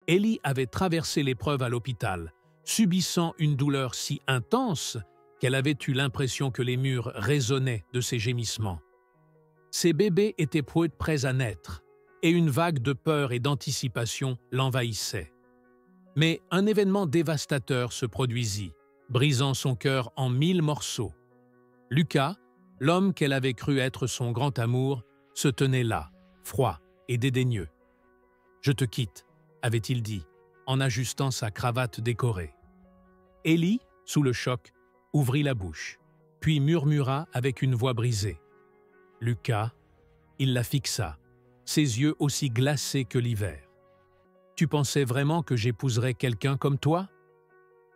Ellie avait traversé l'épreuve à l'hôpital, subissant une douleur si intense qu'elle avait eu l'impression que les murs résonnaient de ses gémissements. Ses bébés étaient prêts à naître, et une vague de peur et d'anticipation l'envahissait. Mais un événement dévastateur se produisit, brisant son cœur en 1000 morceaux. Lucas, l'homme qu'elle avait cru être son grand amour, se tenait là, froid et dédaigneux. « Je te quitte », avait-il dit, en ajustant sa cravate décorée. Ellie, sous le choc, ouvrit la bouche, puis murmura avec une voix brisée. « Lucas », il la fixa, ses yeux aussi glacés que l'hiver. « Tu pensais vraiment que j'épouserais quelqu'un comme toi ?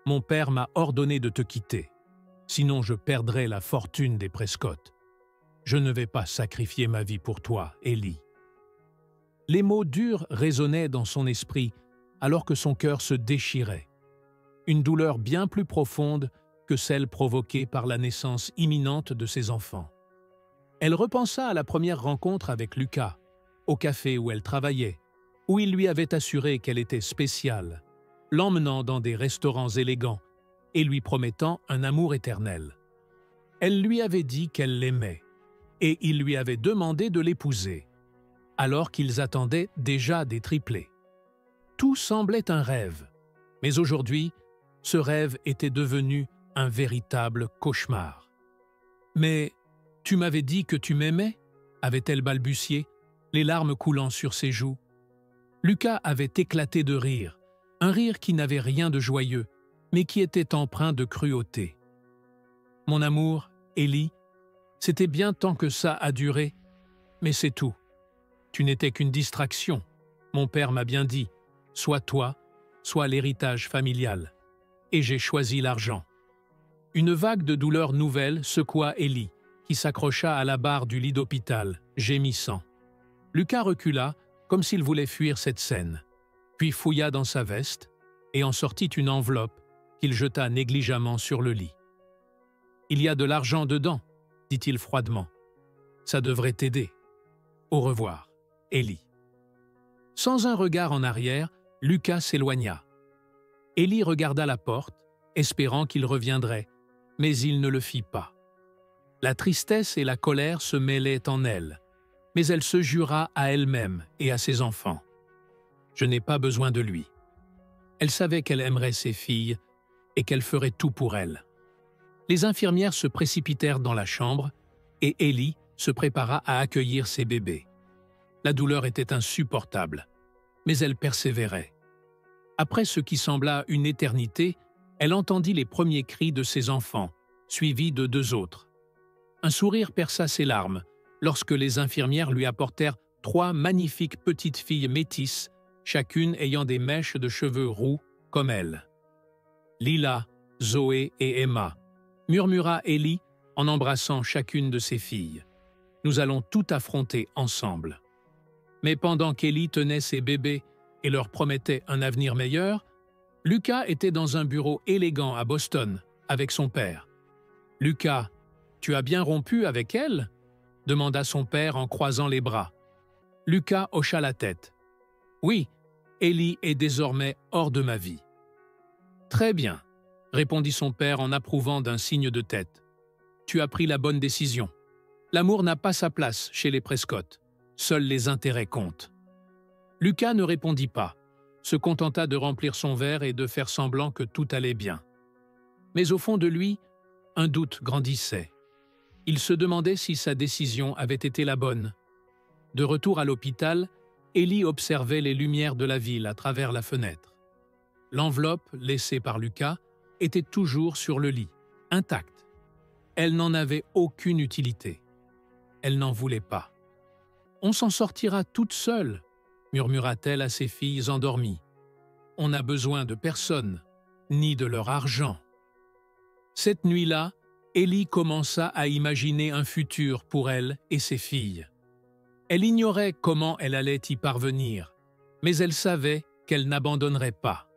Mon père m'a ordonné de te quitter, sinon je perdrais la fortune des Prescott. Je ne vais pas sacrifier ma vie pour toi, Ellie. » Les mots durs résonnaient dans son esprit alors que son cœur se déchirait. Une douleur bien plus profonde que celle provoquée par la naissance imminente de ses enfants. Elle repensa à la première rencontre avec Lucas, au café où elle travaillait, où il lui avait assuré qu'elle était spéciale, l'emmenant dans des restaurants élégants et lui promettant un amour éternel. Elle lui avait dit qu'elle l'aimait, et il lui avait demandé de l'épouser, alors qu'ils attendaient déjà des triplés. Tout semblait un rêve, mais aujourd'hui, ce rêve était devenu un véritable cauchemar. « Mais tu m'avais dit que tu m'aimais » avait-elle balbutié, les larmes coulant sur ses joues. Lucas avait éclaté de rire, un rire qui n'avait rien de joyeux, mais qui était empreint de cruauté. « Mon amour, Ellie, c'était bien tant que ça a duré, mais c'est tout. Tu n'étais qu'une distraction. Mon père m'a bien dit, soit toi, soit l'héritage familial. Et j'ai choisi l'argent. » Une vague de douleur nouvelle secoua Ellie, qui s'accrocha à la barre du lit d'hôpital, gémissant. Lucas recula, comme s'il voulait fuir cette scène, puis fouilla dans sa veste et en sortit une enveloppe qu'il jeta négligemment sur le lit. « Il y a de l'argent dedans, » dit-il froidement. « Ça devrait t'aider. Au revoir, Ellie. » Sans un regard en arrière, Lucas s'éloigna. Ellie regarda la porte, espérant qu'il reviendrait, mais il ne le fit pas. La tristesse et la colère se mêlaient en elle, mais elle se jura à elle-même et à ses enfants. « Je n'ai pas besoin de lui. » Elle savait qu'elle aimerait ses filles et qu'elle ferait tout pour elles. Les infirmières se précipitèrent dans la chambre et Ellie se prépara à accueillir ses bébés. La douleur était insupportable, mais elle persévérait. Après ce qui sembla une éternité, elle entendit les premiers cris de ses enfants, suivis de 2 autres. Un sourire perça ses larmes lorsque les infirmières lui apportèrent 3 magnifiques petites filles métisses, chacune ayant des mèches de cheveux roux comme elle. « Lila, Zoé et Emma », murmura Ellie en embrassant chacune de ses filles. « Nous allons tout affronter ensemble. » Mais pendant qu'Ellie tenait ses bébés et leur promettait un avenir meilleur, Lucas était dans un bureau élégant à Boston avec son père. « Lucas, tu as bien rompu avec elle ?» demanda son père en croisant les bras. Lucas hocha la tête. « Oui, Ellie est désormais hors de ma vie. »« Très bien, » répondit son père en approuvant d'un signe de tête. « Tu as pris la bonne décision. L'amour n'a pas sa place chez les Prescott. Seuls les intérêts comptent. » Lucas ne répondit pas, se contenta de remplir son verre et de faire semblant que tout allait bien. Mais au fond de lui, un doute grandissait. Il se demandait si sa décision avait été la bonne. De retour à l'hôpital, Ellie observait les lumières de la ville à travers la fenêtre. L'enveloppe laissée par Lucas était toujours sur le lit, intacte. Elle n'en avait aucune utilité. Elle n'en voulait pas. « On s'en sortira toute seule », murmura-t-elle à ses filles endormies. « On n'a besoin de personne, ni de leur argent. » Cette nuit-là, Ellie commença à imaginer un futur pour elle et ses filles. Elle ignorait comment elle allait y parvenir, mais elle savait qu'elle n'abandonnerait pas.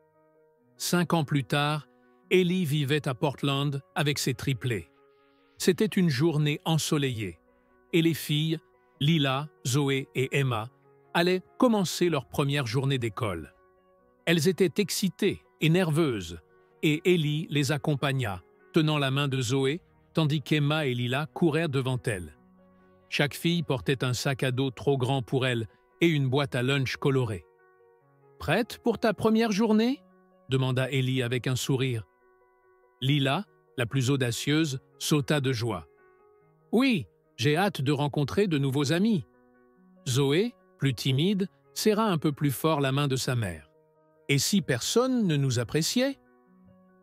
5 ans plus tard, Ellie vivait à Portland avec ses triplés. C'était une journée ensoleillée, et les filles, Lila, Zoé et Emma, allaient commencer leur première journée d'école. Elles étaient excitées et nerveuses, et Ellie les accompagna, tenant la main de Zoé, tandis qu'Emma et Lila couraient devant elles. Chaque fille portait un sac à dos trop grand pour elle et une boîte à lunch colorée. « Prête pour ta première journée ?» demanda Ellie avec un sourire. Lila, la plus audacieuse, sauta de joie. « Oui, j'ai hâte de rencontrer de nouveaux amis. » Zoé, plus timide, serra un peu plus fort la main de sa mère. « Et si personne ne nous appréciait ?»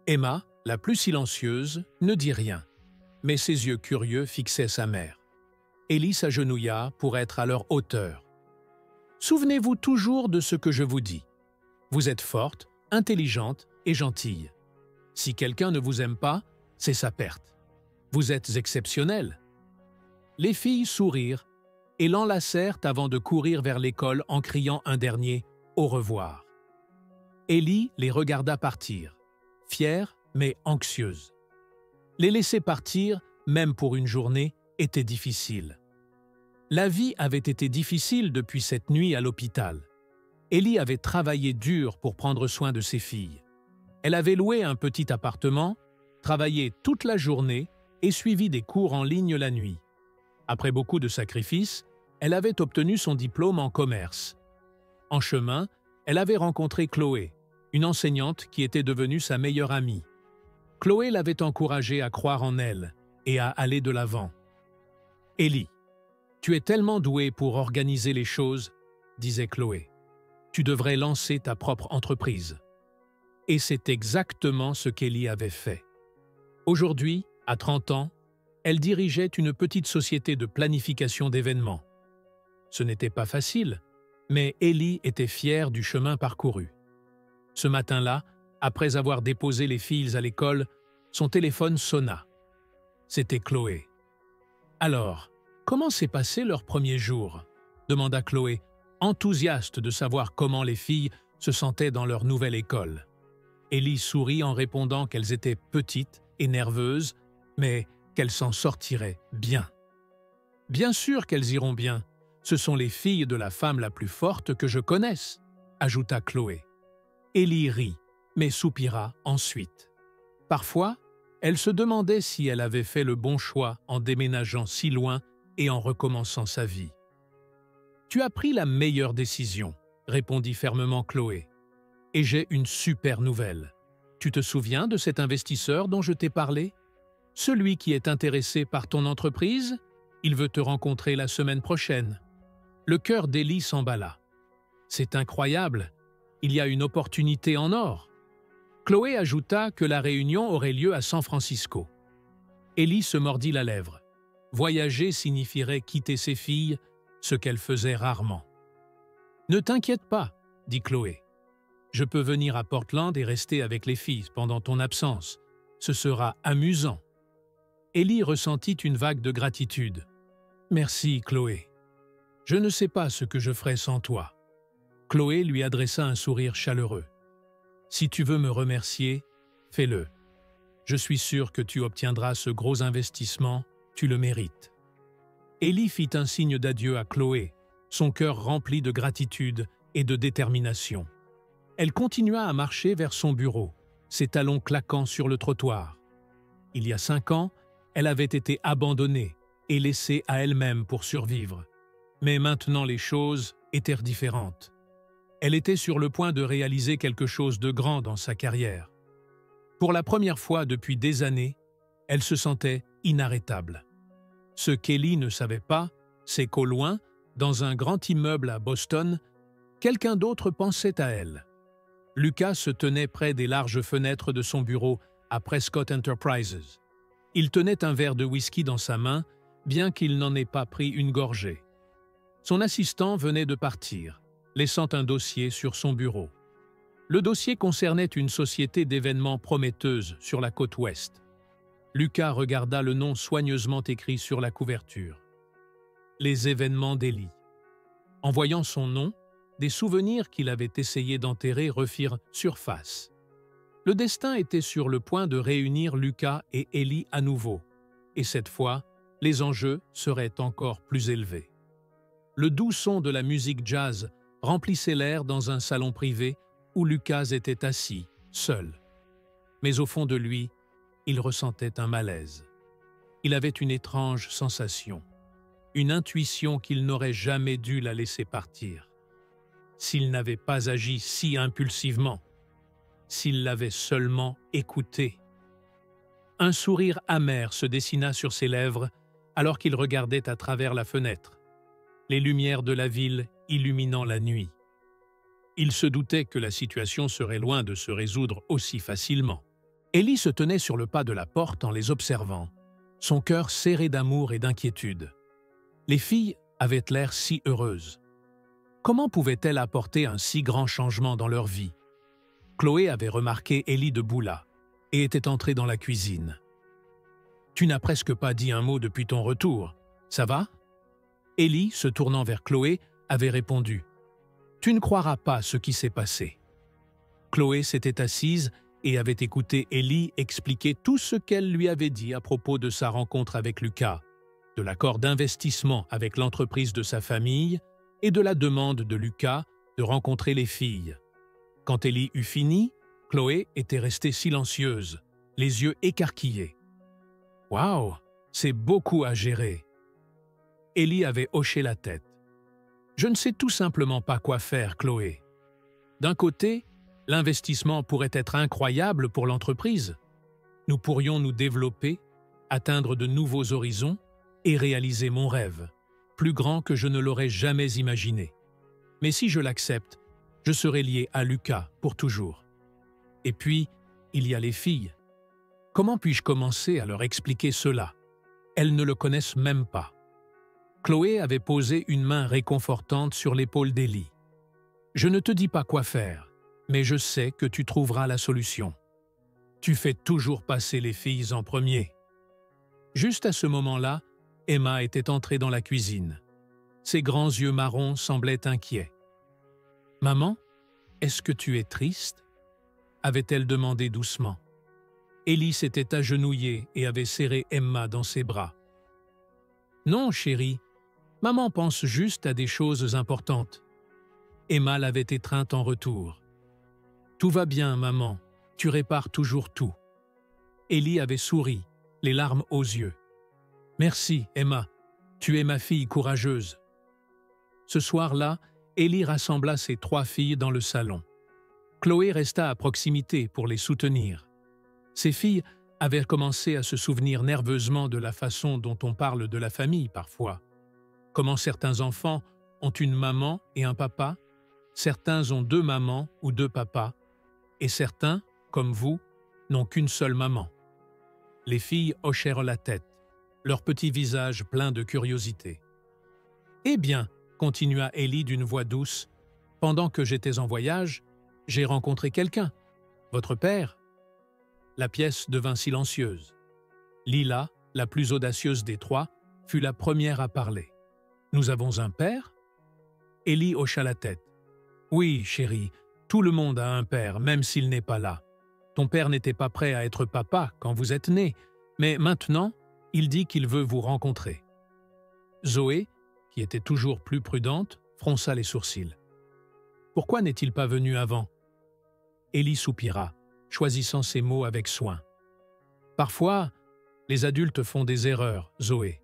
Emma, la plus silencieuse, ne dit rien, mais ses yeux curieux fixaient sa mère. Ellie s'agenouilla pour être à leur hauteur. « Souvenez-vous toujours de ce que je vous dis. Vous êtes forte, intelligente et gentille. Si quelqu'un ne vous aime pas, c'est sa perte. Vous êtes exceptionnelle. » Les filles sourirent et l'enlacèrent avant de courir vers l'école en criant un dernier « au revoir ». Ellie les regarda partir, fière mais anxieuse. Les laisser partir, même pour une journée, était difficile. La vie avait été difficile depuis cette nuit à l'hôpital. Ellie avait travaillé dur pour prendre soin de ses filles. Elle avait loué un petit appartement, travaillé toute la journée et suivi des cours en ligne la nuit. Après beaucoup de sacrifices, elle avait obtenu son diplôme en commerce. En chemin, elle avait rencontré Chloé, une enseignante qui était devenue sa meilleure amie. Chloé l'avait encouragée à croire en elle et à aller de l'avant. « Ellie, tu es tellement douée pour organiser les choses, » disait Chloé. « Tu devrais lancer ta propre entreprise. » Et c'est exactement ce qu'Ellie avait fait. Aujourd'hui, à 30 ans, elle dirigeait une petite société de planification d'événements. Ce n'était pas facile, mais Ellie était fière du chemin parcouru. Ce matin-là, après avoir déposé les filles à l'école, son téléphone sonna. C'était Chloé. « Alors, comment s'est passé leur premier jour ?» demanda Chloé, enthousiaste de savoir comment les filles se sentaient dans leur nouvelle école. Ellie sourit en répondant qu'elles étaient petites et nerveuses, mais qu'elles s'en sortiraient bien. « Bien sûr qu'elles iront bien. Ce sont les filles de la femme la plus forte que je connaisse, » ajouta Chloé. Ellie rit, mais soupira ensuite. Parfois, elle se demandait si elle avait fait le bon choix en déménageant si loin et en recommençant sa vie. « Tu as pris la meilleure décision, » répondit fermement Chloé. « Et j'ai une super nouvelle. Tu te souviens de cet investisseur dont je t'ai parlé? Celui qui est intéressé par ton entreprise? Il veut te rencontrer la semaine prochaine. » Le cœur d'Ellie s'emballa. « C'est incroyable. Il y a une opportunité en or. » Chloé ajouta que la réunion aurait lieu à San Francisco. Ellie se mordit la lèvre. Voyager signifierait quitter ses filles, ce qu'elle faisait rarement. « Ne t'inquiète pas, » dit Chloé. « Je peux venir à Portland et rester avec les filles pendant ton absence. Ce sera amusant. » Ellie ressentit une vague de gratitude. « Merci, Chloé. Je ne sais pas ce que je ferais sans toi. » Chloé lui adressa un sourire chaleureux. « Si tu veux me remercier, fais-le. Je suis sûr que tu obtiendras ce gros investissement, tu le mérites. » Ellie fit un signe d'adieu à Chloé, son cœur rempli de gratitude et de détermination. Elle continua à marcher vers son bureau, ses talons claquant sur le trottoir. Il y a 5 ans, elle avait été abandonnée et laissée à elle-même pour survivre. Mais maintenant les choses étaient différentes. Elle était sur le point de réaliser quelque chose de grand dans sa carrière. Pour la première fois depuis des années, elle se sentait inarrêtable. Ce qu'Ellie ne savait pas, c'est qu'au loin, dans un grand immeuble à Boston, quelqu'un d'autre pensait à elle. Lucas se tenait près des larges fenêtres de son bureau à Prescott Enterprises. Il tenait un verre de whisky dans sa main, bien qu'il n'en ait pas pris une gorgée. Son assistant venait de partir, laissant un dossier sur son bureau. Le dossier concernait une société d'événements prometteuse sur la côte ouest. Lucas regarda le nom soigneusement écrit sur la couverture. Les événements d'Ellie. En voyant son nom, des souvenirs qu'il avait essayé d'enterrer refirent surface. Le destin était sur le point de réunir Lucas et Ellie à nouveau, et cette fois, les enjeux seraient encore plus élevés. Le doux son de la musique jazz remplissait l'air dans un salon privé où Lucas était assis, seul. Mais au fond de lui, il ressentait un malaise. Il avait une étrange sensation, une intuition qu'il n'aurait jamais dû la laisser partir. S'il n'avait pas agi si impulsivement, s'il l'avait seulement écouté. Un sourire amer se dessina sur ses lèvres alors qu'il regardait à travers la fenêtre, les lumières de la ville illuminant la nuit. Il se doutait que la situation serait loin de se résoudre aussi facilement. Élie se tenait sur le pas de la porte en les observant, son cœur serré d'amour et d'inquiétude. Les filles avaient l'air si heureuses. Comment pouvaient-elles apporter un si grand changement dans leur vie? Chloé avait remarqué Élie debout là et était entrée dans la cuisine. « Tu n'as presque pas dit un mot depuis ton retour. Ça va ?» Élie, se tournant vers Chloé, avait répondu « Tu ne croiras pas ce qui s'est passé. » Chloé s'était assise et avait écouté Élie expliquer tout ce qu'elle lui avait dit à propos de sa rencontre avec Lucas, de l'accord d'investissement avec l'entreprise de sa famille et de la demande de Lucas de rencontrer les filles. Quand Élie eut fini, Chloé était restée silencieuse, les yeux écarquillés. « Waouh, c'est beaucoup à gérer. » Élie avait hoché la tête. « Je ne sais tout simplement pas quoi faire, Chloé. D'un côté, l'investissement pourrait être incroyable pour l'entreprise. Nous pourrions nous développer, atteindre de nouveaux horizons et réaliser mon rêve, plus grand que je ne l'aurais jamais imaginé. Mais si je l'accepte, je serai lié à Lucas pour toujours. Et puis, il y a les filles. Comment puis-je commencer à leur expliquer cela? Elles ne le connaissent même pas. » Chloé avait posé une main réconfortante sur l'épaule d'Élie. « Je ne te dis pas quoi faire, mais je sais que tu trouveras la solution. Tu fais toujours passer les filles en premier. » Juste à ce moment-là, Emma était entrée dans la cuisine. Ses grands yeux marrons semblaient inquiets. « Maman, est-ce que tu es triste ?» avait-elle demandé doucement. Élie s'était agenouillée et avait serré Emma dans ses bras. « Non, chérie, maman pense juste à des choses importantes. » Emma l'avait étreinte en retour. « Tout va bien, maman, tu répares toujours tout. » Élie avait souri, les larmes aux yeux. « Merci, Emma, tu es ma fille courageuse. » Ce soir-là, Élie rassembla ses 3 filles dans le salon. Chloé resta à proximité pour les soutenir. Ces filles avaient commencé à se souvenir nerveusement de la façon dont on parle de la famille parfois. Comment certains enfants ont une maman et un papa, certains ont 2 mamans ou 2 papas, et certains, comme vous, n'ont qu'une seule maman. Les filles hochèrent la tête, leur petit visage plein de curiosité. « Eh bien, » continua Élie d'une voix douce, « pendant que j'étais en voyage, j'ai rencontré quelqu'un, votre père. » La pièce devint silencieuse. Lila, la plus audacieuse des 3, fut la première à parler. « Nous avons un père ?» Élie hocha la tête. « Oui, chérie, tout le monde a un père, même s'il n'est pas là. Ton père n'était pas prêt à être papa quand vous êtes né, mais maintenant, il dit qu'il veut vous rencontrer. » Zoé, qui était toujours plus prudente, fronça les sourcils. « Pourquoi n'est-il pas venu avant ?» Élie soupira, choisissant ses mots avec soin. « Parfois, les adultes font des erreurs, Zoé.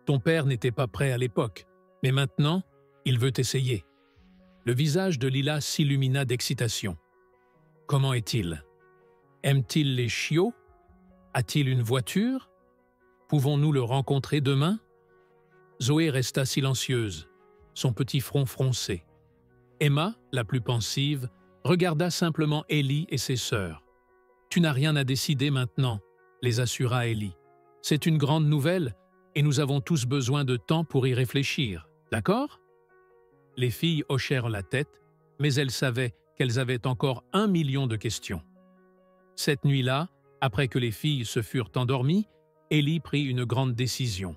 Ton père n'était pas prêt à l'époque, mais maintenant, il veut essayer. » Le visage de Lila s'illumina d'excitation. « Comment est-il? Aime-t-il les chiots? A-t-il une voiture? Pouvons-nous le rencontrer demain ?» Zoé resta silencieuse, son petit front froncé. Emma, la plus pensive, regarda simplement Élie et ses sœurs. « Tu n'as rien à décider maintenant, » les assura Élie. « C'est une grande nouvelle et nous avons tous besoin de temps pour y réfléchir, d'accord ?» Les filles hochèrent la tête, mais elles savaient qu'elles avaient encore 1 million de questions. Cette nuit-là, après que les filles se furent endormies, Élie prit une grande décision.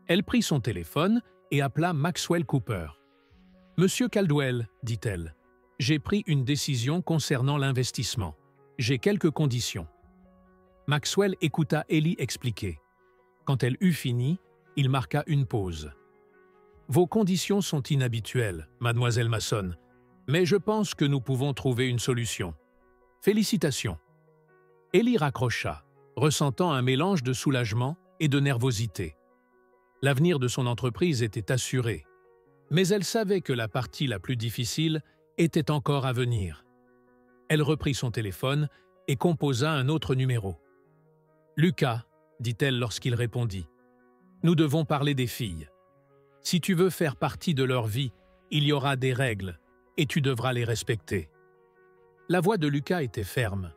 Elle prit son téléphone et appela Maxwell Cooper. « Monsieur Caldwell, dit-elle, j'ai pris une décision concernant l'investissement. J'ai quelques conditions. » Maxwell écouta Élie expliquer. Quand elle eut fini, il marqua une pause. « Vos conditions sont inhabituelles, mademoiselle Mason, Mais je pense que nous pouvons trouver une solution. Félicitations. Ellie raccrocha, ressentant un mélange de soulagement et de nervosité. L'avenir de son entreprise était assuré, mais elle savait que la partie la plus difficile était encore à venir. Elle reprit son téléphone et composa un autre numéro. « Lucas, » dit-elle lorsqu'il répondit, « nous devons parler des filles. Si tu veux faire partie de leur vie, il y aura des règles et tu devras les respecter. » La voix de Lucas était ferme,